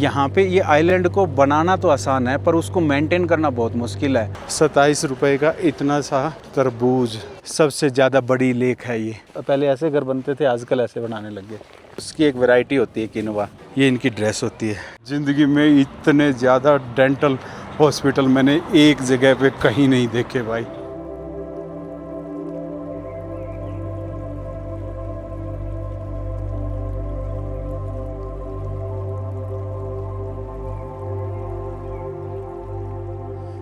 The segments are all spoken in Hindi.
यहाँ पे ये आइलैंड को बनाना तो आसान है पर उसको मेंटेन करना बहुत मुश्किल है। 27 रुपए का इतना सा तरबूज, सबसे ज़्यादा बड़ी लेक है ये। पहले ऐसे घर बनते थे, आजकल ऐसे बनाने लग गए। उसकी एक वैरायटी होती है किनवा, ये इनकी ड्रेस होती है। ज़िंदगी में इतने ज़्यादा डेंटल हॉस्पिटल मैंने एक जगह पे कहीं नहीं देखे भाई।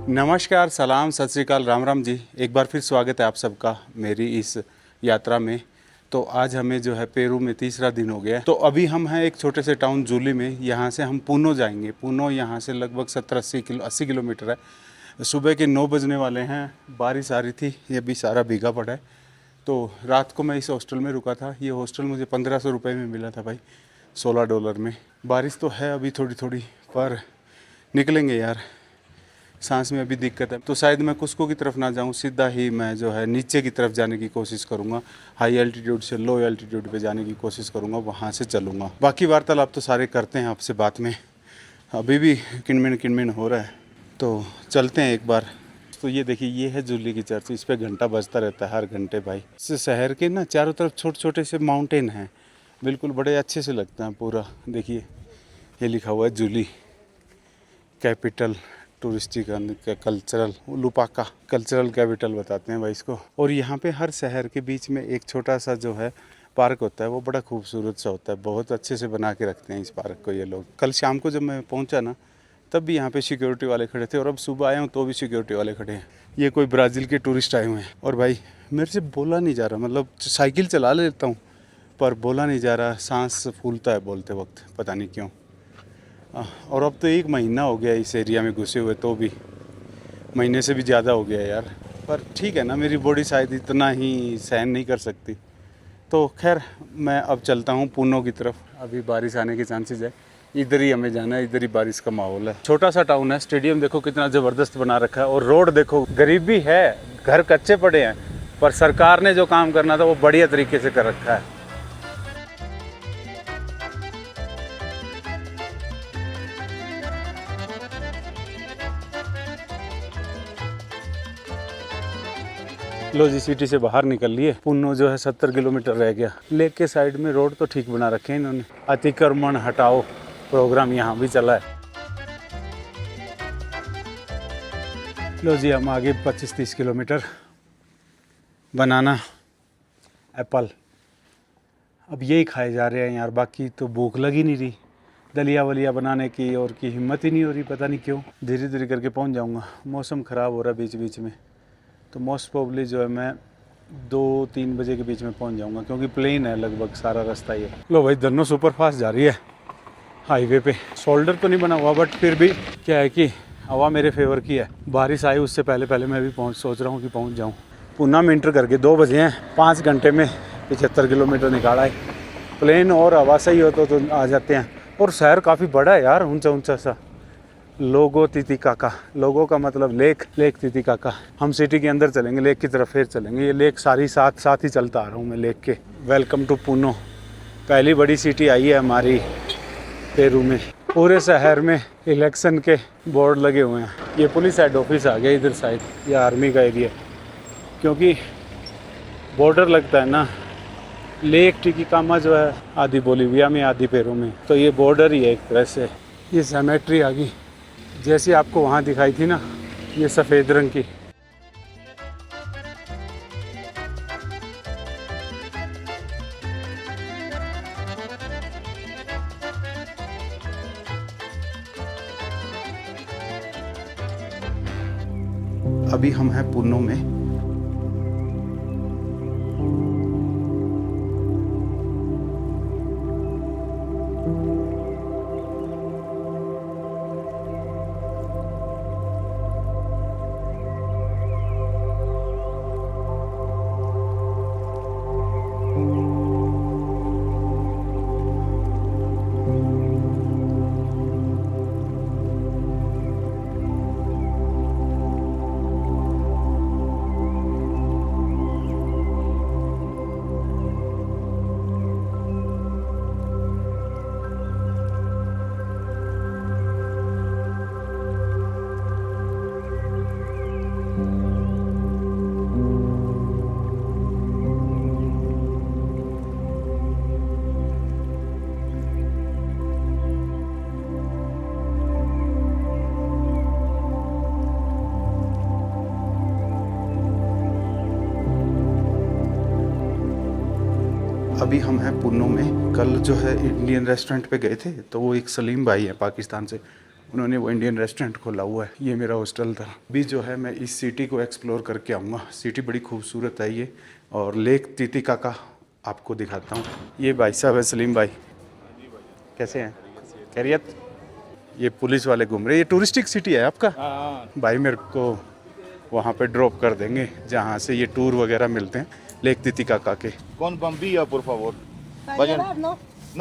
नमस्कार, सलाम, सत श्री अकाल, राम राम जी। एक बार फिर स्वागत है आप सबका मेरी इस यात्रा में। तो आज हमें जो है पेरू में तीसरा दिन हो गया है। तो अभी हम हैं एक छोटे से टाउन जूली में। यहाँ से हम पूनो जाएंगे। पूनो यहाँ से लगभग 70-80 किलोमीटर है। सुबह के 9 बजने वाले हैं। बारिश आ रही थी, ये भी सारा भीगा पड़ा है। तो रात को मैं इस हॉस्टल में रुका था। ये हॉस्टल मुझे 1500 रुपये में मिला था भाई, $16 में। बारिश तो है अभी थोड़ी थोड़ी, पर निकलेंगे यार। सांस में अभी दिक्कत है, तो शायद मैं कुस्को की तरफ ना जाऊं, सीधा ही मैं जो है नीचे की तरफ जाने की कोशिश करूंगा। हाई एल्टीट्यूड से लो एल्टीट्यूड पे जाने की कोशिश करूंगा, वहां से चलूंगा। बाकी वार्तालाप तो सारे करते हैं आपसे बाद में, अभी भी किनमिन हो रहा है, तो चलते हैं एक बार। तो ये देखिए, ये है जूली की चर्च। इस पर घंटा बजता रहता है हर घंटे भाई। इस शहर के ना चारों तरफ छोटे छोटे से माउंटेन हैं, बिल्कुल बड़े अच्छे से लगता है पूरा। देखिए ये लिखा हुआ है जूली कैपिटल टूरिस्टिक कल्चरल, लुपाका कल्चरल कैपिटल बताते हैं भाई इसको। और यहाँ पे हर शहर के बीच में एक छोटा सा जो है पार्क होता है, वो बड़ा खूबसूरत सा होता है। बहुत अच्छे से बना के रखते हैं इस पार्क को ये लोग। कल शाम को जब मैं पहुँचा ना, तब भी यहाँ पे सिक्योरिटी वाले खड़े थे, और अब सुबह आया हूँ तो भी सिक्योरिटी वाले खड़े हैं। ये कोई ब्राज़ील के टूरिस्ट आए हुए हैं। और भाई मेरे से बोला नहीं जा रहा, मतलब साइकिल चला लेता हूँ पर बोला नहीं जा रहा, सांस फूलता है बोलते वक्त, पता नहीं क्यों। और अब तो 1 महीना हो गया इस एरिया में घुसे हुए, तो भी महीने से भी ज़्यादा हो गया यार। पर ठीक है ना, मेरी बॉडी शायद इतना ही सहन नहीं कर सकती। तो खैर मैं अब चलता हूँ पूनो की तरफ। अभी बारिश आने के चांसेस है, इधर ही हमें जाना है, इधर ही बारिश का माहौल है। छोटा सा टाउन है। स्टेडियम देखो कितना ज़बरदस्त बना रखा है, और रोड देखो। गरीबी है, घर कच्चे पड़े हैं, पर सरकार ने जो काम करना था वो बढ़िया तरीके से कर रखा है। लो जी, सिटी से बाहर निकल लिए। पूनो जो है 70 किलोमीटर रह गया। लेक के साइड में रोड तो ठीक बना रखे हैं इन्होंने। अतिक्रमण हटाओ प्रोग्राम यहाँ भी चला है। लो जी, हम आगे 25-30 किलोमीटर। बनाना, एप्पल, अब यही खाए जा रहे हैं यार। बाकी तो भूख लगी नहीं रही। दलिया वलिया बनाने की और की हिम्मत ही नहीं हो रही, पता नहीं क्यों। धीरे धीरे करके पहुँच जाऊँगा। मौसम ख़राब हो रहा है बीच बीच में, तो मोस्ट प्रोबेबली जो है मैं 2-3 बजे के बीच में पहुंच जाऊंगा, क्योंकि प्लेन है लगभग सारा रास्ता ये। लो भाई, दोनों सुपर फास्ट जा रही है हाईवे पे। शोल्डर तो नहीं बना हुआ, बट फिर भी क्या है कि हवा मेरे फेवर की है। बारिश आई उससे पहले मैं भी सोच रहा हूँ कि पहुँच जाऊँ। पूना में इंटर करके 2 बजे हैं। 5 घंटे में 75 किलोमीटर निकाला है। प्लेन और हवा सही हो तो आ जाते हैं। और शहर काफ़ी बड़ा है यार, ऊंचा सा। लोगो तितिकाका, लोगो का मतलब लेक तितिकाका। हम सिटी के अंदर चलेंगे, लेक की तरफ फिर चलेंगे। ये लेक सारी साथ ही चलता आ रहा हूँ मैं लेक के। Welcome to Puno. पहली बड़ी सिटी आई है हमारी पेरू में। पूरे शहर में इलेक्शन के बोर्ड लगे हुए हैं। ये पुलिस हेड ऑफिस आ गया इधर साइड, ये आर्मी का एरिया, क्योंकि बॉर्डर लगता है ना। लेक टिटिकाका जो है आधी बोलीविया में, आधी पेरू में, तो ये बॉर्डर ही है एक तरह से। ये सेमेट्री आ गई, जैसी आपको वहाँ दिखाई थी ना, ये सफ़ेद रंग की। अभी हम हैं पूनो में। अभी हम हैं पुन्नो में। कल जो है इंडियन रेस्टोरेंट पे गए थे, तो वो एक सलीम भाई है पाकिस्तान से, उन्होंने वो इंडियन रेस्टोरेंट खोला हुआ है। ये मेरा हॉस्टल था। अभी जो है मैं इस सिटी को एक्सप्लोर करके आऊँगा। सिटी बड़ी खूबसूरत है ये, और लेक तितिका का आपको दिखाता हूँ। ये भाई साहब है सलीम भाई, कैसे हैं? खैरियत? ये पुलिस वाले घूम रहे हैं। ये टूरिस्टिक सिटी है आपका? भाई मेरे को वहाँ पे ड्रॉप कर देंगे जहाँ से ये टूर वगैरह मिलते हैं, लेक तितिकाका के। Con bombilla, por favor. Vayan. No,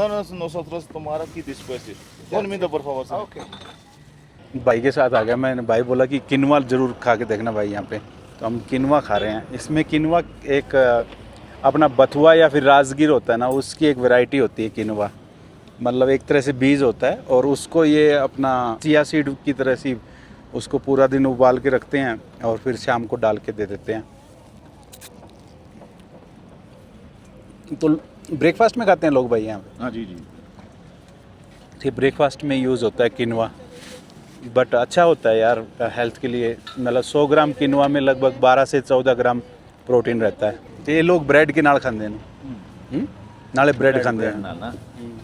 no, nosotros tomar aquí después. Un minuto, por favor. Okay. भाई के साथ आ गया मैंने। भाई बोला कि किनवा ज़रूर खा के देखना भाई यहाँ पे, तो हम किनवा खा रहे हैं। इसमें किनवा एक अपना बथुआ या फिर राजगीर होता है ना, उसकी एक वैरायटी होती है किनवा। मतलब एक तरह से बीज होता है, और उसको ये अपना चिया सीड की तरह से उसको पूरा दिन उबाल के रखते हैं और फिर शाम को डाल के दे देते हैं। तो ब्रेकफास्ट में खाते हैं लोग भाई यहाँ पे? हाँ जी जी। ठीक, ब्रेकफास्ट में यूज़ होता है किनवा, बट अच्छा होता है यार हेल्थ के लिए। मतलब 100 ग्राम किनवा में लगभग 12 से 14 ग्राम प्रोटीन रहता है। तो ये लोग ब्रेड के नाल खाते हैं, नाले ब्रेड खाते हैं ना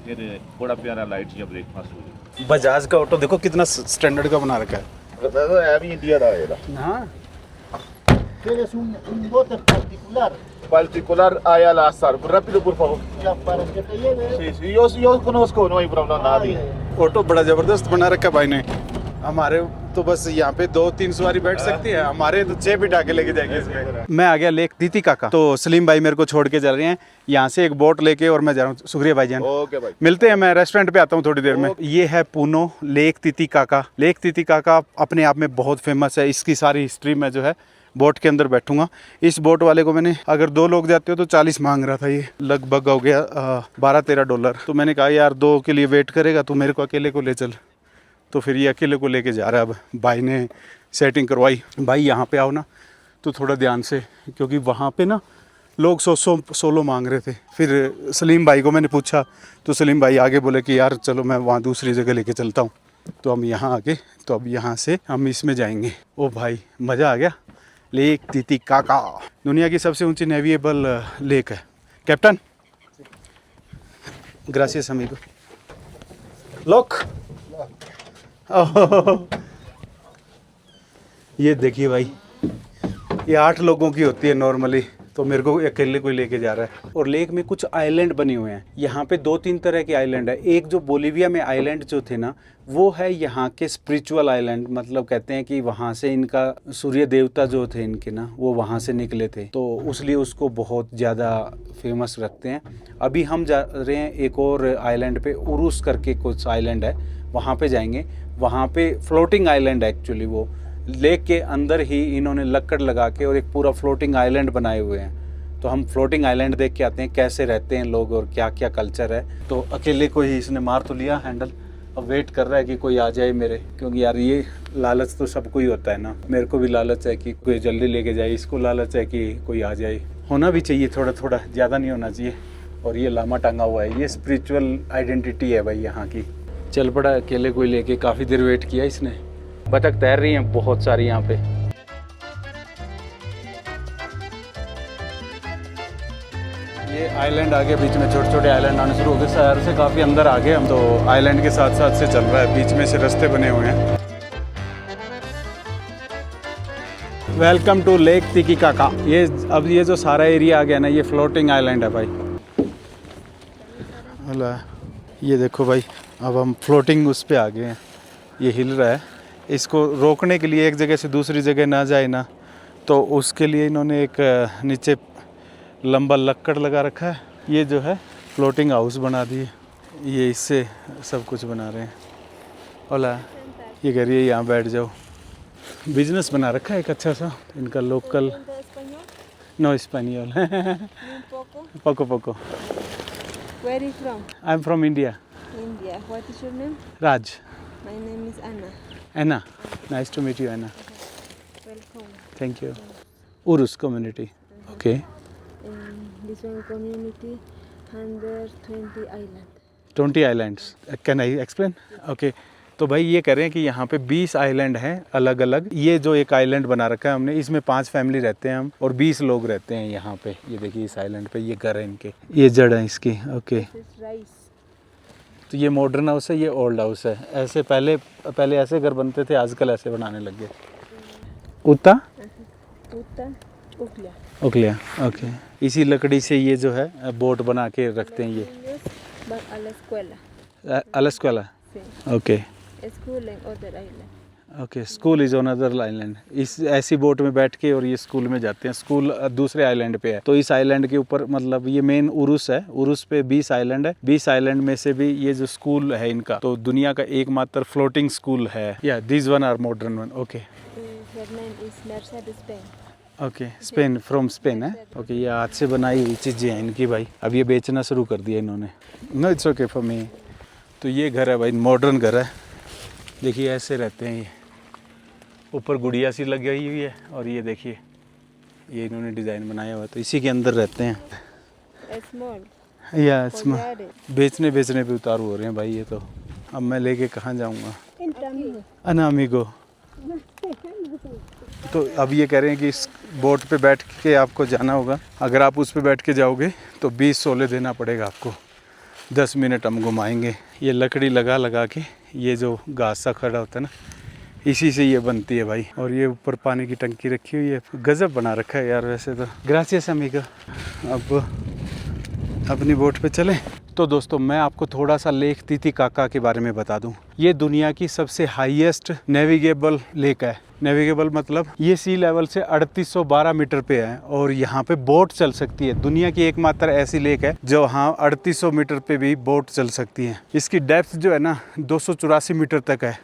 फिर बड़ा प्यारा लाइट या ब्रेकफास्ट हो गया। बजाज का ऑटो देखो कितना स्टैंडर्ड का बना रखा है। है भी इंडिया का है हाँ, ¿Quieres un bote particular? particular hay al azar. Rápido, por favor. Ya, para que te lleve. Sí, sí, yo conozco, no hay problema nadie. Auto बड़ा ज़बरदस्त बना रखा है भाई ने। हमारे तो बस यहाँ पे 2-3 सवारी बैठ सकती है, हमारे तो 6 बिठा के लेके जाएंगे इसमें। मैं आ गया लेक तितिकाका, तो सलीम भाई मेरे को छोड़ के चल रहे हैं यहाँ से एक बोट लेके, और मैं जा रहा हूँ। शुक्रिया भाईजान। ओके भाई। मिलते हैं, मैं रेस्टोरेंट पे आता हूँ थोड़ी देर में। ये है पुनो लेक तितिकाका। लेक तितिकाका अपने आप में बहुत फेमस है। इसकी सारी हिस्ट्री में जो है बोट के अंदर बैठूंगा। इस बोट वाले को मैंने, अगर 2 लोग जाते हो तो 40 मांग रहा था, ये लगभग हो गया $12-13। तो मैंने कहा यार 2 के लिए वेट करेगा तो मेरे को अकेले को ले चल। तो फिर ये अकेले को लेके जा रहा है। अब भाई ने सेटिंग करवाई। भाई यहाँ पे आओ ना तो थोड़ा ध्यान से, क्योंकि वहाँ पे ना लोग 100 मांग रहे थे। फिर सलीम भाई को मैंने पूछा, तो सलीम भाई आगे बोले कि यार चलो मैं वहाँ दूसरी जगह लेके चलता हूँ। तो हम यहाँ आके, तो अब यहाँ से हम इसमें जाएंगे। ओ भाई मज़ा आ गया। लेक तितिकाका दुनिया की सबसे ऊंची नेविएबल लेक है। Captain gracious amigo. लॉक। ये देखिए भाई, ये 8 लोगों की होती है नॉर्मली, तो मेरे को अकेले कोई लेके जा रहा है। और लेक में कुछ आइलैंड बने हुए हैं। यहाँ पे 2-3 तरह के आइलैंड है। एक जो बोलीविया में आइलैंड जो थे ना, वो है यहाँ के स्पिरिचुअल आइलैंड। मतलब कहते हैं कि वहाँ से इनका सूर्य देवता जो थे इनके ना, वो वहाँ से निकले थे, तो इसलिए उसको बहुत ज़्यादा फेमस रखते हैं। अभी हम जा रहे हैं एक और आइलैंड पे, उरुस करके कुछ आइलैंड है, वहाँ पे जाएंगे। वहाँ पे फ्लोटिंग आइलैंड है एक्चुअली। वो लेक के अंदर ही इन्होंने लक्कड़ लगा के और एक पूरा फ्लोटिंग आइलैंड बनाए हुए हैं। तो हम फ्लोटिंग आइलैंड देख के आते हैं कैसे रहते हैं लोग और क्या क्या कल्चर है। तो अकेले को ही इसने मार तो लिया हैंडल, अब वेट कर रहा है कि कोई आ जाए मेरे, क्योंकि यार ये लालच तो सबको ही होता है ना। मेरे को भी लालच है कि कोई जल्दी लेके जाए, इसको लालच है कि कोई आ जाए। होना भी चाहिए थोड़ा थोड़ा, ज़्यादा नहीं होना चाहिए। और ये लामा टांगा हुआ है, ये स्पिरिचुअल आइडेंटिटी है भाई यहाँ की। चल पड़ा अकेले कोई लेके, काफ़ी देर वेट किया इसने। बतख तैर रही हैं बहुत सारी यहाँ पे। ये आइलैंड आगे, बीच में छोटे छोटे आइलैंड आने शुरू हो गए। शहर से काफ़ी अंदर आ गए हम, तो आइलैंड के साथ साथ से चल रहा है, बीच में से रास्ते बने हुए हैं। Welcome to lake Titicaca. ये अब ये जो सारा एरिया आ गया ना, ये फ्लोटिंग आइलैंड है भाई। अल्लाह, ये देखो भाई, अब हम फ्लोटिंग उस पे आ गए हैं। ये हिल रहा है, इसको रोकने के लिए एक जगह से दूसरी जगह ना जाए ना, तो उसके लिए इन्होंने एक नीचे लंबा लक्कड़ लगा रखा है। ये जो है फ्लोटिंग हाउस बना दिए, ये इससे सब कुछ बना रहे हैं। ओला, ये कह रही है यहाँ बैठ जाओ। बिजनेस बना रखा है एक अच्छा सा इनका लोकल। No spaniel. पोको पोको। Where are you from? I am from India. India. What is your name? Raj. My name is Anna. Anna, nice to meet you, Anna. Welcome. Thank you. Urus community. Okay. This one community, 120 island. 20 islands. Can I explain? Okay. तो भाई ये कह रहे हैं कि यहाँ पे 20 आइलैंड हैं अलग अलग। ये जो एक आइलैंड बना रखा है हमने, इसमें 5 फैमिली रहते हैं हम और 20 लोग रहते हैं यहाँ पे। ये देखिए इस आइलैंड पे ये घर है इनके, ये जड़ है इसकी। Okay, This is rice. तो ये मॉडर्न हाउस है, ये ओल्ड हाउस है। ऐसे पहले ऐसे घर बनते थे, आजकल ऐसे बनाने लग गए। उता Uta, uklia. ओके ओके, इसी लकड़ी से ये जो है बोट बना के रखते हैं ये। But a la escuela. अलस्कुला। Sí. Okay School in other island. Okay, school is on other island. इस ऐसी बोट में बैठ के और ये स्कूल में जाते हैं। स्कूल दूसरे आइलैंड पे है, तो इस आइलैंड के ऊपर मतलब ये मेन उरुस है। उरुस पे 20 आइलैंड है। 20 आइलैंड में से भी ये जो स्कूल है इनका, तो दुनिया का एकमात्र फ्लोटिंग स्कूल है। या this one are modern one. Okay Her name is Mercedes Spain. Okay, Spain, from Spain है। ओके, ये हाथ से बनाई हुई चीज़ें हैं इनकी भाई। अब ये बेचना शुरू कर दिया इन्होंने। No it's okay for me. तो ये घर है भाई, मॉडर्न घर है। देखिए ऐसे रहते हैं ये, ऊपर गुड़िया सी लगी हुई है और ये देखिए ये इन्होंने डिज़ाइन बनाया हुआ है, तो इसी के अंदर रहते हैं। A small. या Collare. बेचने पे उतारू हो रहे हैं भाई ये तो। अब मैं लेके कहाँ जाऊँगा? Entamino. अनामिगो। तो अब ये कह रहे हैं कि इस बोट पे बैठ के आपको जाना होगा। अगर आप उस पे बैठ के जाओगे तो 20 सोले देना पड़ेगा आपको। 10 मिनट हम घुमाएंगे। ये लकड़ी लगा के, ये जो घास सा खड़ा होता है ना, इसी से ये बनती है भाई। और ये ऊपर पानी की टंकी रखी हुई है। गजब बना रखा है यार वैसे तो। Gracious amigo. अब अपनी बोट पे चलें। तो दोस्तों मैं आपको थोड़ा सा लेक तितिकाका के बारे में बता दूं। ये दुनिया की सबसे हाईएस्ट नेविगेबल लेक है। नेविगेबल मतलब ये सी लेवल से 3812 मीटर पे है और यहाँ पे बोट चल सकती है। दुनिया की एकमात्र ऐसी लेक है जो हाँ 3800 मीटर पे भी बोट चल सकती है। इसकी डेप्थ जो है ना 284 मीटर तक है।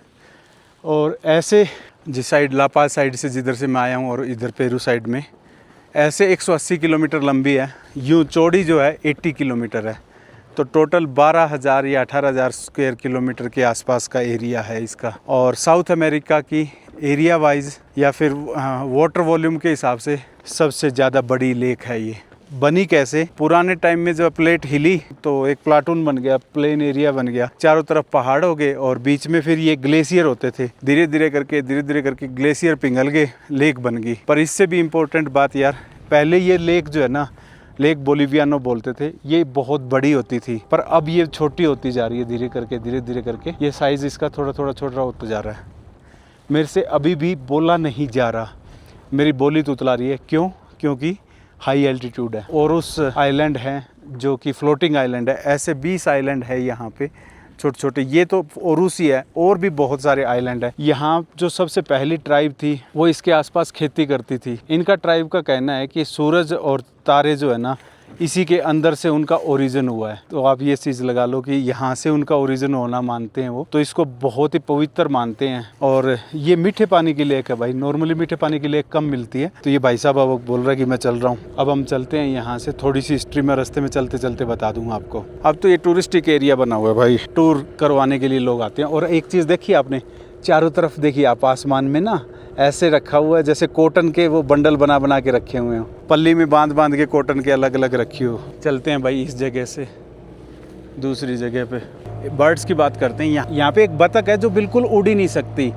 और ऐसे जिस साइड लापाज साइड से जिधर से मैं आया हूँ और इधर पेरू साइड में, ऐसे 180 किलोमीटर लंबी है। यूँ चौड़ी जो है 80 किलोमीटर है। तो टोटल 12,000 या 18,000 स्क्वायर किलोमीटर के आसपास का एरिया है इसका। और साउथ अमेरिका की एरिया वाइज या फिर वाटर वॉल्यूम के हिसाब से सबसे ज़्यादा बड़ी लेक है ये। बनी कैसे? पुराने टाइम में जब प्लेट हिली तो एक प्लाटून बन गया, प्लेन एरिया बन गया, चारों तरफ पहाड़ हो गए और बीच में फिर ये ग्लेशियर होते थे। धीरे धीरे करके ग्लेशियर पिघल गए, लेक बन गई। पर इससे भी इम्पोर्टेंट बात यार, पहले ये लेक जो है ना, लेक बोलिवियानो बोलते थे, ये बहुत बड़ी होती थी। पर अब ये छोटी होती जा रही है धीरे धीरे करके। ये साइज़ इसका थोड़ा छोटा होता जा रहा है। मेरे से अभी भी बोला नहीं जा रहा, मेरी बोली तो उतला रही है। क्यों? क्योंकि हाई एल्टीट्यूड है। और उस आइलैंड है जो कि फ्लोटिंग आइलैंड है। ऐसे 20 आइलैंड है यहाँ पे छोटे छोटे। ये तो ओरूसी है, और भी बहुत सारे आइलैंड है। यहाँ जो सबसे पहली ट्राइब थी वो इसके आसपास खेती करती थी। इनका ट्राइब का कहना है कि सूरज और तारे जो है ना, इसी के अंदर से उनका ओरिजिन हुआ है। तो आप ये चीज़ लगा लो कि यहाँ से उनका ओरिजिन होना मानते हैं वो, तो इसको बहुत ही पवित्र मानते हैं। और ये मीठे पानी की लेक है भाई। नॉर्मली मीठे पानी की लेक कम मिलती है। तो ये भाई साहब अब बोल रहा है कि मैं चल रहा हूँ। अब हम चलते हैं यहाँ से। थोड़ी सी हिस्ट्री में रास्ते में चलते चलते बता दूंगा आपको। अब तो ये टूरिस्टिक एरिया बना हुआ है भाई, टूर करवाने के लिए लोग आते हैं। और एक चीज़ देखिए आपने, चारों तरफ देखिए आप, आसमान में ना ऐसे रखा हुआ है जैसे कॉटन के वो बंडल बना के रखे हुए हो, पल्ली में बांध के कॉटन के अलग अलग रखी हो। चलते हैं भाई इस जगह से दूसरी जगह पे। बर्ड्स की बात करते हैं। यहाँ पे एक बतख है जो बिल्कुल उड़ ही नहीं सकती।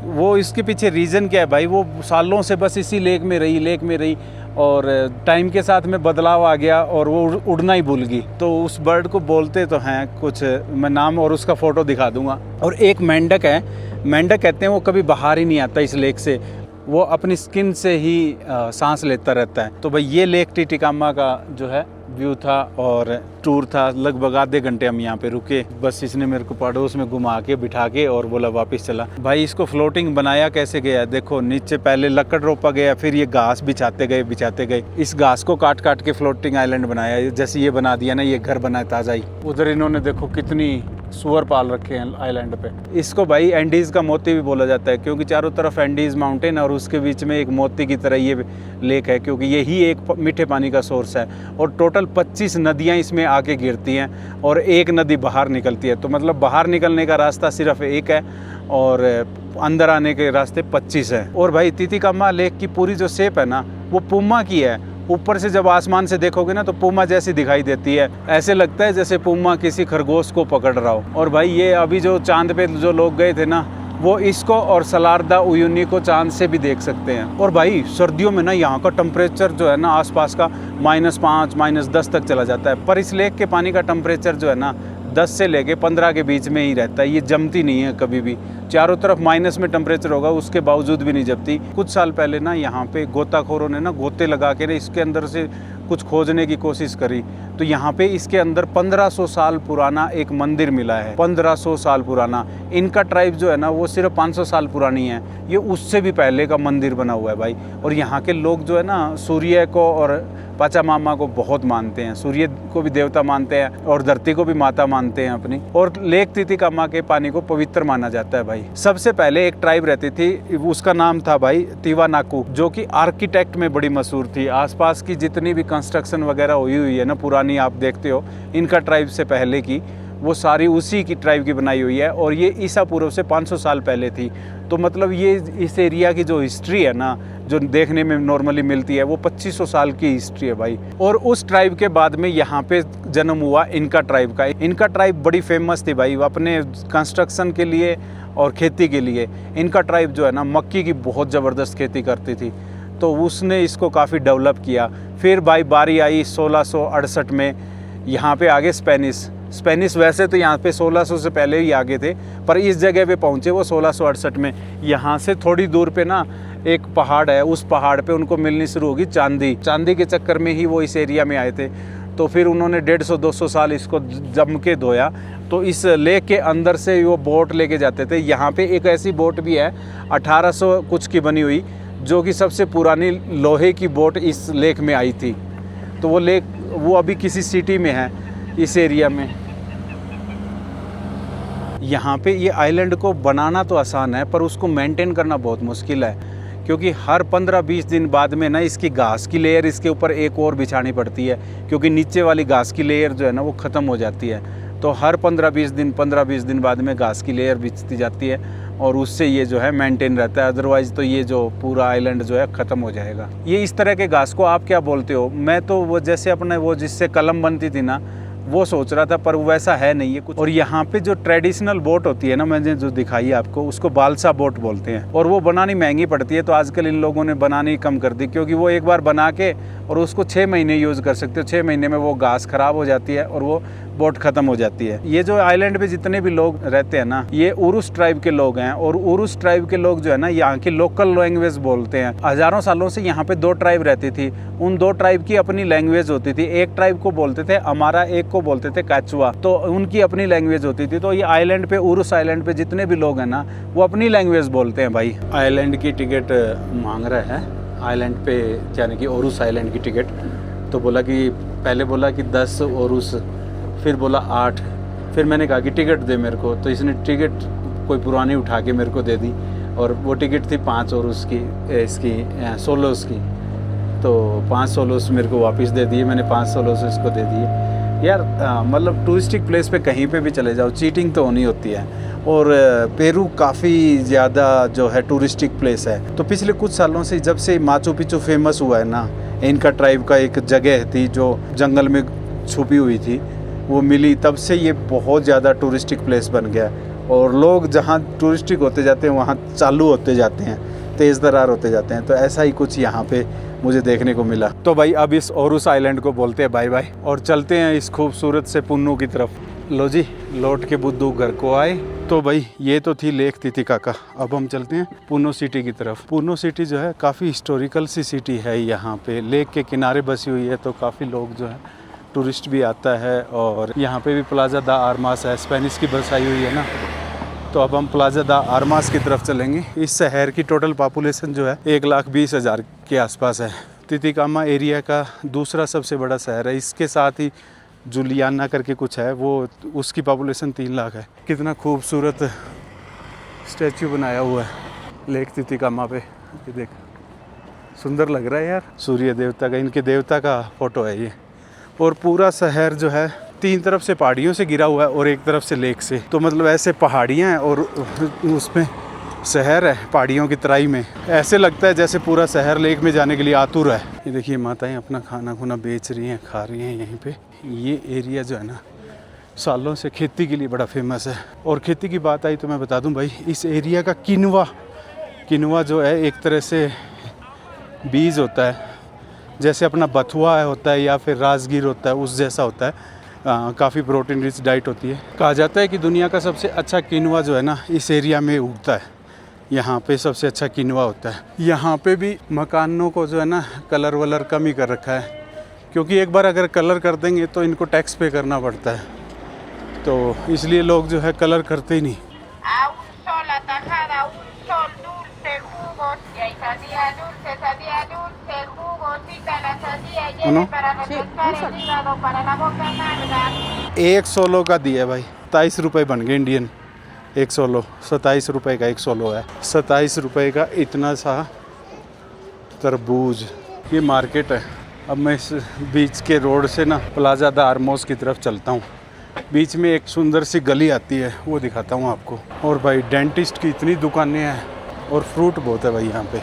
वो इसके पीछे रीज़न क्या है भाई? वो सालों से बस इसी लेक में रही और टाइम के साथ में बदलाव आ गया और वो उड़ना ही भूल गई। तो उस बर्ड को बोलते तो हैं कुछ, मैं नाम और उसका फ़ोटो दिखा दूंगा। और एक मेंढक है, मेंढक कहते हैं, वो कभी बाहर ही नहीं आता इस लेक से। वो अपनी स्किन से ही सांस लेता रहता है। तो भाई ये लेक टिटिकामा का जो है व्यू था और टूर था। लगभग आधे घंटे हम यहाँ पे रुके। बस इसने मेरे को पड़ोस में घुमा के बिठा के और बोला वापस चला। भाई इसको फ्लोटिंग बनाया कैसे गया देखो, नीचे पहले लकड़ रोपा गया, फिर ये घास बिछाते गए। इस घास को काट के फ्लोटिंग आइलैंड बनाया। जैसे ये बना दिया ना, ये घर बना ताज़ा ही। उधर इन्होंने देखो कितनी सुअर पाल रखे हैं आइलैंड पे। इसको भाई एंडीज़ का मोती भी बोला जाता है, क्योंकि चारों तरफ एंडीज़ माउंटेन और उसके बीच में एक मोती की तरह ये लेक है, क्योंकि यही एक मीठे पानी का सोर्स है। और टोटल 25 नदियाँ इसमें आके गिरती हैं और एक नदी बाहर निकलती है। तो मतलब बाहर निकलने का रास्ता सिर्फ एक है और अंदर आने के रास्ते 25 हैं। और भाई तितिकामा लेक की पूरी जो शेप है ना, वो पुमा की है। ऊपर से जब आसमान से देखोगे ना तो पूमा जैसी दिखाई देती है, ऐसे लगता है जैसे पूमा किसी खरगोश को पकड़ रहा हो। और भाई ये अभी जो चांद पे जो लोग गए थे ना, वो इसको और सलारदा उयुनी को चांद से भी देख सकते हैं। और भाई सर्दियों में ना यहाँ का टेम्परेचर जो है ना आसपास का -5 -10 तक चला जाता है, पर इस लेक के पानी का टेम्परेचर जो है ना 10 से लेके 15 के बीच में ही रहता है। ये जमती नहीं है कभी भी, चारों तरफ माइनस में टेम्परेचर होगा, उसके बावजूद भी नहीं जमती। कुछ साल पहले ना यहाँ पे गोताखोरों ने ना गोते लगा के ना इसके अंदर से कुछ खोजने की कोशिश करी, तो यहाँ पे इसके अंदर 1500 साल पुराना एक मंदिर मिला है। 1500 साल पुराना। इनका ट्राइब जो है ना वो सिर्फ 500 साल पुरानी है, ये उससे भी पहले का मंदिर बना हुआ है भाई। और यहाँ के लोग जो है ना सूर्य को और पाचामामा को बहुत मानते हैं, सूर्य को भी देवता मानते हैं और धरती को भी माता मानते हैं अपनी। और लेक तितिकामा के पानी को पवित्र माना जाता है भाई। सबसे पहले एक ट्राइब रहती थी, उसका नाम था भाई तिवानाकू, जो कि आर्किटेक्ट में बड़ी मशहूर थी। आसपास की जितनी भी कंस्ट्रक्शन वगैरह हुई है ना पुरानी, आप देखते हो इनका ट्राइब से पहले की, वो सारी उसी की ट्राइब की बनाई हुई है। और ये ईसा पूर्व से 500 साल पहले थी। तो मतलब ये इस एरिया की जो हिस्ट्री है ना, जो देखने में नॉर्मली मिलती है, वो 2500 साल की हिस्ट्री है भाई। और उस ट्राइब के बाद में यहाँ पे जन्म हुआ इनका ट्राइब का। इनका ट्राइब बड़ी फेमस थी भाई अपने कंस्ट्रक्शन के लिए और खेती के लिए। इनका ट्राइब जो है ना मक्की की बहुत ज़बरदस्त खेती करती थी, तो उसने इसको काफ़ी डेवलप किया। फिर भाई बारी आई 1668 में, यहाँ पे आगे स्पेनिश वैसे तो यहाँ पे 1600 से पहले ही आगे थे, पर इस जगह पे पहुँचे वो 1668 में। यहाँ से थोड़ी दूर पे ना एक पहाड़ है, उस पहाड़ पे उनको मिलनी शुरू होगी चांदी के चक्कर में ही वो इस एरिया में आए थे। तो फिर उन्होंने 150-200 साल इसको जम के धोया। तो इस लेक के अंदर से वो बोट लेके जाते थे। यहाँ पे एक ऐसी बोट भी है 1800 कुछ की बनी हुई, जो कि सबसे पुरानी लोहे की बोट इस लेक में आई थी। तो वो लेक वो अभी किसी सिटी में है इस एरिया में। यहाँ पे ये आइलैंड को बनाना तो आसान है, पर उसको मेंटेन करना बहुत मुश्किल है, क्योंकि हर 15-20 दिन बाद में ना इसकी घास की लेयर इसके ऊपर एक और बिछानी पड़ती है, क्योंकि नीचे वाली घास की लेयर जो है ना वो ख़त्म हो जाती है। तो हर 15-20 दिन बाद में घास की लेयर बिछती जाती है, और उससे ये जो है मेंटेन रहता है। अदरवाइज़ तो ये जो पूरा आइलैंड जो है ख़त्म हो जाएगा। ये इस तरह के घास को आप क्या बोलते हो? मैं तो वो जैसे अपने वो जिससे कलम बनती थी ना, वो सोच रहा था, पर वैसा है नहीं है कुछ। और यहाँ पे जो ट्रेडिशनल बोट होती है ना, मैंने जो दिखाई है आपको, उसको बालसा बोट बोलते हैं। और वो बनानी महंगी पड़ती है, तो आजकल इन लोगों ने बनानी कम कर दी, क्योंकि वो एक बार बना के और उसको 6 महीने यूज़ कर सकते हो। 6 महीने में वो घास ख़राब हो जाती है और वो बोट ख़त्म हो जाती है। ये जो आइलैंड पे जितने भी लोग रहते हैं ना, ये उरुस ट्राइब के लोग हैं। और उरुस ट्राइब के लोग जो है ना यहाँ की लोकल लैंग्वेज बोलते हैं। हज़ारों सालों से यहाँ पे 2 ट्राइब रहती थी। उन 2 ट्राइब की अपनी लैंग्वेज होती थी। एक ट्राइब को बोलते थे अमारा, एक को बोलते थे काचुआ। तो उनकी अपनी लैंग्वेज होती थी। तो ये आइलैंड पे, उरुस आइलैंड पे जितने भी लोग हैं ना, वो अपनी लैंग्वेज बोलते हैं भाई। आइलैंड की टिकट मांग रहा है, आइलैंड पे यानी कि उरुस आइलैंड की टिकट। तो बोला कि पहले बोला कि 10 उरुस, फिर बोला 8। फिर मैंने कहा कि टिकट दे मेरे को, तो इसने टिकट कोई पुरानी उठा के मेरे को दे दी। और वो टिकट थी 5 उरुस की, इसकी 16 की। तो 5 सोलोस मेरे को वापस दे दिए। मैंने 5 सोलोस इसको दे दिए। यार मतलब टूरिस्टिक प्लेस पे कहीं पे भी चले जाओ, चीटिंग तो होनी होती है। और पेरू काफ़ी ज़्यादा जो है टूरिस्टिक प्लेस है। तो पिछले कुछ सालों से, जब से माचू पिचू फेमस हुआ है ना, इनका ट्राइब का एक जगह थी जो जंगल में छुपी हुई थी, वो मिली, तब से ये बहुत ज़्यादा टूरिस्टिक प्लेस बन गया। और लोग जहाँ टूरिस्टिक होते जाते हैं वहाँ चालू होते जाते हैं, तेज़ तरार होते जाते हैं। तो ऐसा ही कुछ यहाँ पे मुझे देखने को मिला। तो भाई अब इस ओरुस आइलैंड को बोलते हैं बाय बाय, और चलते हैं इस खूबसूरत से पुन्नू की तरफ। लो जी, लौट के बुद्धू घर को आए। तो भाई ये तो थी लेक तितिकाका। अब हम चलते हैं पुन्नू सिटी की तरफ। पुन्नू सिटी जो है काफ़ी हिस्टोरिकल सी सिटी है। यहाँ पे लेक के किनारे बसी हुई है, तो काफ़ी लोग जो है टूरिस्ट भी आता है। और यहाँ पे भी प्लाजा दा आर्मास है, स्पेनिश की बसाई हुई है ना। तो अब हम प्लाजा दा आर्मास की तरफ चलेंगे। इस शहर की टोटल पॉपुलेशन जो है 1,20,000 के आसपास है। तितिकामा एरिया का दूसरा सबसे बड़ा शहर है। इसके साथ ही जुलियाना करके कुछ है, वो उसकी पॉपुलेशन 3 लाख है। कितना खूबसूरत स्टैचू बनाया हुआ है लेक तितिकामा पे, ये देख, सुंदर लग रहा है यार। सूर्य देवता का, इनके देवता का फोटो है ये। और पूरा शहर जो है 3 तरफ से पहाड़ियों से घिरा हुआ है और एक तरफ से लेक से। तो मतलब ऐसे पहाड़ियाँ हैं और उसमें शहर है पहाड़ियों की तराई में। ऐसे लगता है जैसे पूरा शहर लेक में जाने के लिए आतुर है। ये देखिए माताएं अपना खाना खुना बेच रही हैं, खा रही हैं यहीं पे। ये एरिया जो है ना सालों से खेती के लिए बड़ा फेमस है। और खेती की बात आई तो मैं बता दूं भाई, इस एरिया का किनवा जो है एक तरह से बीज होता है, जैसे अपना बथुआ होता है या फिर राजगीर होता है, उस जैसा होता है। काफ़ी प्रोटीन रिच डाइट होती है। कहा जाता है कि दुनिया का सबसे अच्छा किनवा जो है ना इस एरिया में उगता है। यहाँ पे सबसे अच्छा किनवा होता है। यहाँ पे भी मकानों को जो है ना कलर वलर कम ही कर रखा है, क्योंकि एक बार अगर कलर कर देंगे तो इनको टैक्स पे करना पड़ता है, तो इसलिए लोग जो है कलर करते ही नहीं। एक सोलो का दिया भाई, 27 रुपये बन गए इंडियन। एक सोलो 27 रुपये का एक सोलो है। 27 रुपये का इतना सा तरबूज। ये मार्केट है। अब मैं इस बीच के रोड से ना प्लाजा द आर्मोस की तरफ चलता हूँ। बीच में एक सुंदर सी गली आती है, वो दिखाता हूँ आपको। और भाई डेंटिस्ट की इतनी दुकानें हैं और फ्रूट बहुत है भाई यहाँ पे।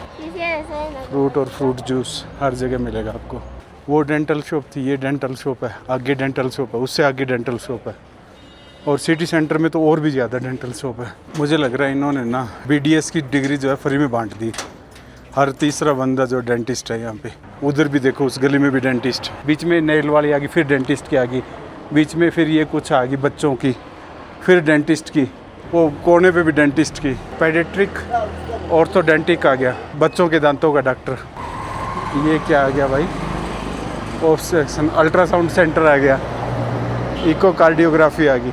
फ्रूट और फ्रूट जूस हर जगह मिलेगा आपको। वो डेंटल शॉप थी, ये डेंटल शॉप है, आगे डेंटल शॉप है, उससे आगे डेंटल शॉप है। और सिटी सेंटर में तो और भी ज़्यादा डेंटल शॉप है। मुझे लग रहा है इन्होंने ना BDS की डिग्री जो है फ्री में बांट दी। हर तीसरा बंदा जो डेंटिस्ट है यहाँ पे। उधर भी देखो, उस गली में भी डेंटिस्ट। बीच में नेल वाली आ गई, फिर डेंटिस्ट की आ गई, बीच में फिर ये कुछ आ गई बच्चों की, फिर डेंटिस्ट की, वो कोने पे भी डेंटिस्ट की। पेडिट्रिक ऑर्थोडेंटिक आ गया, बच्चों के दांतों का डॉक्टर। ये क्या आ गया भाई, ऑब्सेक्शन अल्ट्रासाउंड सेंटर आ गया, इकोकार्डियोग्राफी आ गई।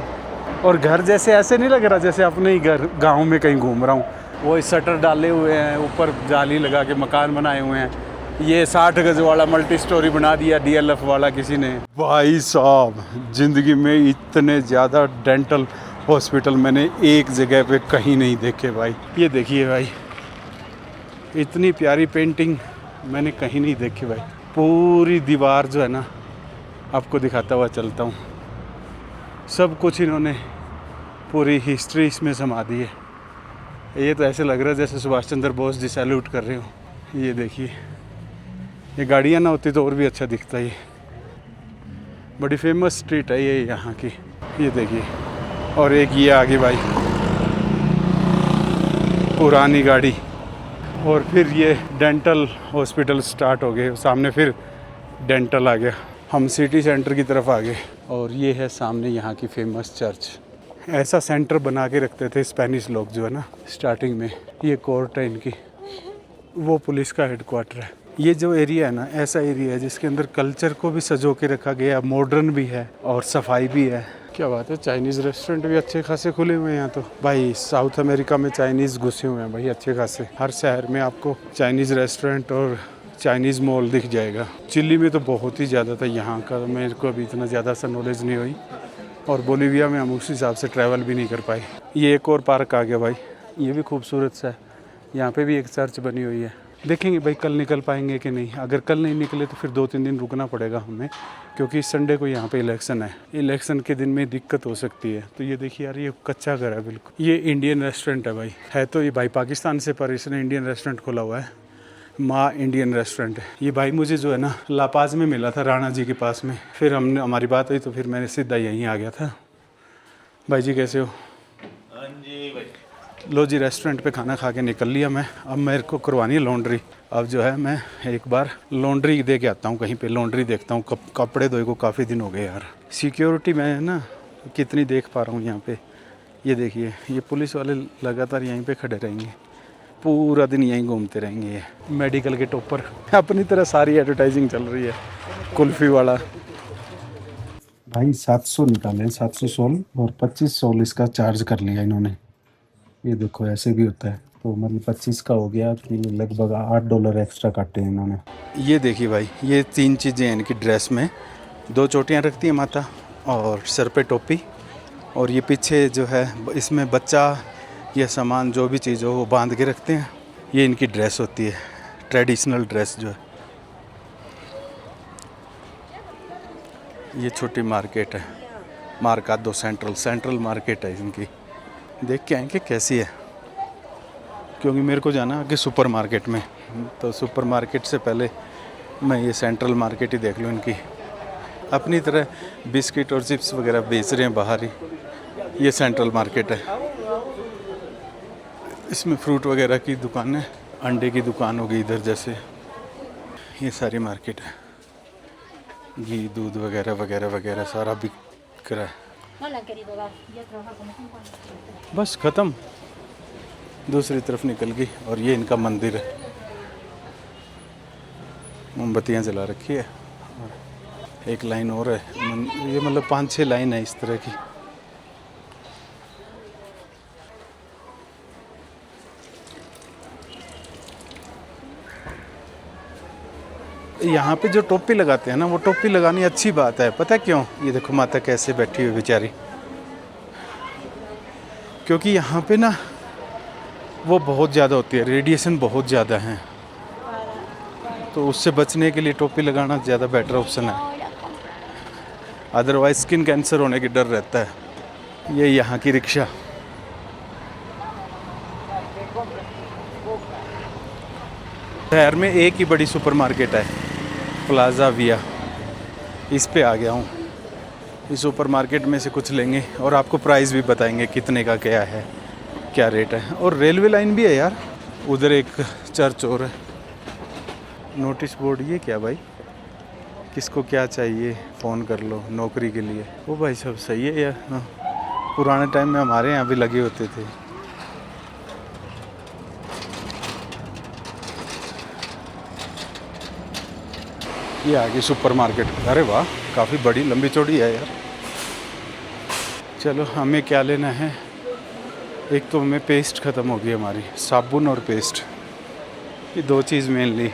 और घर जैसे ऐसे नहीं लग रहा जैसे अपने ही घर गांव में कहीं घूम रहा हूँ। वो शटर डाले हुए हैं, ऊपर जाली लगा के मकान बनाए हुए हैं। ये 60 गज वाला मल्टी स्टोरी बना दिया DLF वाला किसी ने। भाई साहब ज़िंदगी में इतने ज़्यादा डेंटल हॉस्पिटल मैंने एक जगह पे कहीं नहीं देखे भाई। ये देखिए भाई, इतनी प्यारी पेंटिंग मैंने कहीं नहीं देखी भाई। पूरी दीवार जो है ना आपको दिखाता हुआ चलता हूँ। सब कुछ इन्होंने पूरी हिस्ट्री इसमें समा दी है। ये तो ऐसे लग रहा है जैसे सुभाष चंद्र बोस जी सैल्यूट कर रहे हो। ये देखिए, ये गाड़ियाँ ना होती तो और भी अच्छा दिखता है। बड़ी फेमस स्ट्रीट है ये यहाँ की। ये देखिए, और एक ये आ गई भाई पुरानी गाड़ी। और फिर ये डेंटल हॉस्पिटल स्टार्ट हो गए, सामने फिर डेंटल आ गया। हम सिटी सेंटर की तरफ आ गए और ये है सामने यहाँ की फेमस चर्च। ऐसा सेंटर बना के रखते थे स्पेनिश लोग जो है ना स्टार्टिंग में। ये कोर्ट है इनकी, वो पुलिस का हेडक्वार्टर है। ये जो एरिया है ना ऐसा एरिया है जिसके अंदर कल्चर को भी सजो के रखा गया, मॉडर्न भी है और सफाई भी है। क्या बात है, चाइनीज़ रेस्टोरेंट भी अच्छे खासे खुले हुए हैं यहाँ तो। भाई साउथ अमेरिका में चाइनीज़ घुसे हुए हैं भाई अच्छे खासे। हर शहर में आपको चाइनीज़ रेस्टोरेंट और चाइनीज़ मॉल दिख जाएगा। चिली में तो बहुत ही ज़्यादा था, यहाँ का मेरे को अभी इतना ज़्यादा सा नॉलेज नहीं हुई। और बोलीविया में हम उस हिसाब से ट्रैवल भी नहीं कर पाए। ये एक और पार्क आ गया भाई, ये भी खूबसूरत सा है। यहाँ पे भी एक चर्च बनी हुई है। देखेंगे भाई कल निकल पाएंगे कि नहीं। अगर कल नहीं निकले तो फिर 2-3 दिन रुकना पड़ेगा हमें, क्योंकि संडे को यहाँ पे इलेक्शन है। इलेक्शन के दिन में दिक्कत हो सकती है। तो ये देखिए यार, ये कच्चा घर है बिल्कुल। ये इंडियन रेस्टोरेंट है भाई, है तो ये भाई पाकिस्तान से, पर इसने इंडियन रेस्टोरेंट खोला हुआ है। माँ इंडियन रेस्टोरेंट है ये भाई। मुझे जो है ना लापाज में मिला था, राणा जी के पास में। फिर हमारी बात हुई तो फिर मैंने सीधा यहीं आ गया था। भाई जी कैसे हो? हाँ जी भाई। लो जी, रेस्टोरेंट पे खाना खा के निकल लिया मैं। अब मेरे को करवानी है लॉन्ड्री। अब जो है मैं एक बार लॉन्ड्री दे के आता हूँ, कहीं पे लॉन्ड्री देखता हूँ। कपड़े धोए को काफ़ी दिन हो गए यार। सिक्योरिटी मैं ना कितनी देख पा रहा हूँ यहाँ पे। ये देखिए, ये पुलिस वाले लगातार यहीं पे खड़े रहेंगे, पूरा दिन यहीं घूमते रहेंगे। ये मेडिकल के टॉपर, अपनी तरह सारी एडवर्टाइजिंग चल रही है। कुल्फ़ी वाला भाई 700 निकाले, 700 सोल और 25 सोल इसका चार्ज कर लिया इन्होंने। ये देखो ऐसे भी होता है। तो मतलब 25 का हो गया कि लगभग $8 एक्स्ट्रा काटे हैं इन्होंने। ये देखिए भाई, ये 3 चीज़ें हैं इनकी ड्रेस में। 2 चोटियाँ रखती है माता और सर पे टोपी, और ये पीछे जो है इसमें बच्चा या सामान जो भी चीज़ हो वो बांध के रखते हैं। ये इनकी ड्रेस होती है, ट्रेडिशनल ड्रेस जो है। ये छोटी मार्केट है, मार्कादो सेंट्रल मार्केट है इनकी। देख के आएंगे कैसी है। क्योंकि मेरे को जाना आगे सुपर मार्केट में, तो सुपर मार्केट से पहले मैं ये सेंट्रल मार्केट ही देख लूँ इनकी। अपनी तरह बिस्किट और चिप्स वगैरह बेच रहे हैं बाहर ही। ये सेंट्रल मार्केट है, इसमें फ्रूट वगैरह की दुकान है, अंडे की दुकान होगी इधर जैसे। ये सारी मार्केट है, घी दूध वगैरह वगैरह वगैरह सारा बिक रहा है। बस ख़त्म, दूसरी तरफ निकल गई और ये इनका मंदिर है। मोमबत्तियाँ जला रखी है, एक लाइन और है। ये मतलब 5-6 लाइन है इस तरह की। यहाँ पे जो टोपी लगाते हैं ना, वो टोपी लगानी अच्छी बात है। पता है क्यों? ये देखो माता कैसे बैठी हुई बेचारी, क्योंकि यहाँ पे ना वो बहुत ज़्यादा होती है, रेडिएशन बहुत ज़्यादा है, तो उससे बचने के लिए टोपी लगाना ज़्यादा बेटर ऑप्शन है। अदरवाइज स्किन कैंसर होने की डर रहता है। ये यहाँ की रिक्शा। शहर में एक ही बड़ी सुपरमार्केट है, प्लाजा विया। इस पे आ गया हूँ। इस सुपरमार्केट में से कुछ लेंगे और आपको प्राइस भी बताएंगे कितने का क्या है, क्या रेट है। और रेलवे लाइन भी है यार, उधर एक चर्च और है। नोटिस बोर्ड, ये क्या भाई, किसको क्या चाहिए फ़ोन कर लो नौकरी के लिए। ओ भाई सब सही है यार। हाँ, पुराने टाइम में हमारे यहाँ भी लगे होते थे। ये आगे सुपरमार्केट, अरे वाह काफ़ी बड़ी लंबी चौड़ी है यार। चलो हमें क्या लेना है। एक तो हमें पेस्ट ख़त्म हो गई हमारी, साबुन और पेस्ट, ये 2 चीज़ मेनली।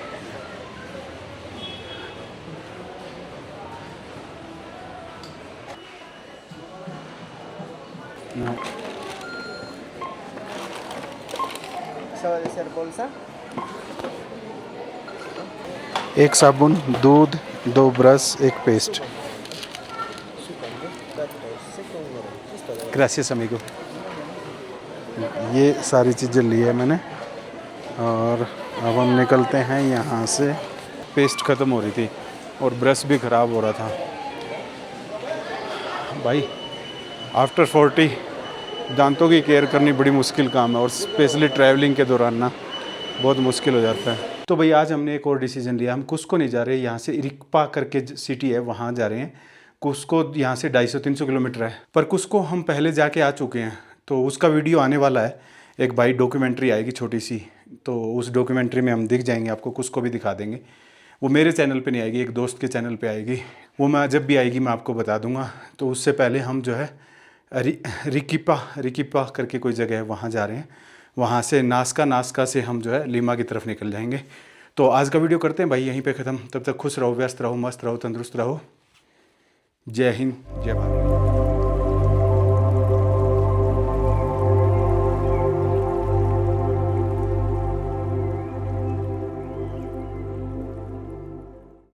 एक साबुन, दूध, 2 ब्रश, एक पेस्ट। Gracious amigo. ये सारी चीज़ें ली है मैंने और अब हम निकलते हैं यहाँ से। पेस्ट ख़त्म हो रही थी और ब्रश भी ख़राब हो रहा था। भाई आफ्टर 40 दांतों की केयर करनी बड़ी मुश्किल काम है, और स्पेशली ट्रैवलिंग के दौरान ना बहुत मुश्किल हो जाता है। तो भाई आज हमने एक और डिसीजन लिया, हम कुस्को नहीं जा रहे, यहाँ से इरिक्पा करके सिटी है वहाँ जा रहे हैं। कुस्को यहाँ से 250-300 किलोमीटर है, पर कुस्को हम पहले जाके आ चुके हैं, तो उसका वीडियो आने वाला है। एक भाई डॉक्यूमेंट्री आएगी छोटी सी, तो उस डॉक्यूमेंट्री में हम दिख जाएंगे आपको, कुस्को भी दिखा देंगे। वो मेरे चैनल पे नहीं आएगी, एक दोस्त के चैनल पे आएगी, वो मैं जब भी आएगी मैं आपको बता दूंगा। तो उससे पहले हम जो है रिकिपा करके कोई जगह है वहाँ जा रहे हैं। वहाँ से नास्का से हम जो है लीमा की तरफ निकल जाएंगे। तो आज का वीडियो करते हैं भाई यहीं पे ख़त्म। तब तक खुश रहो, व्यस्त रहो, मस्त रहो, तंदुरुस्त रहो। जय हिंद, जय भारत।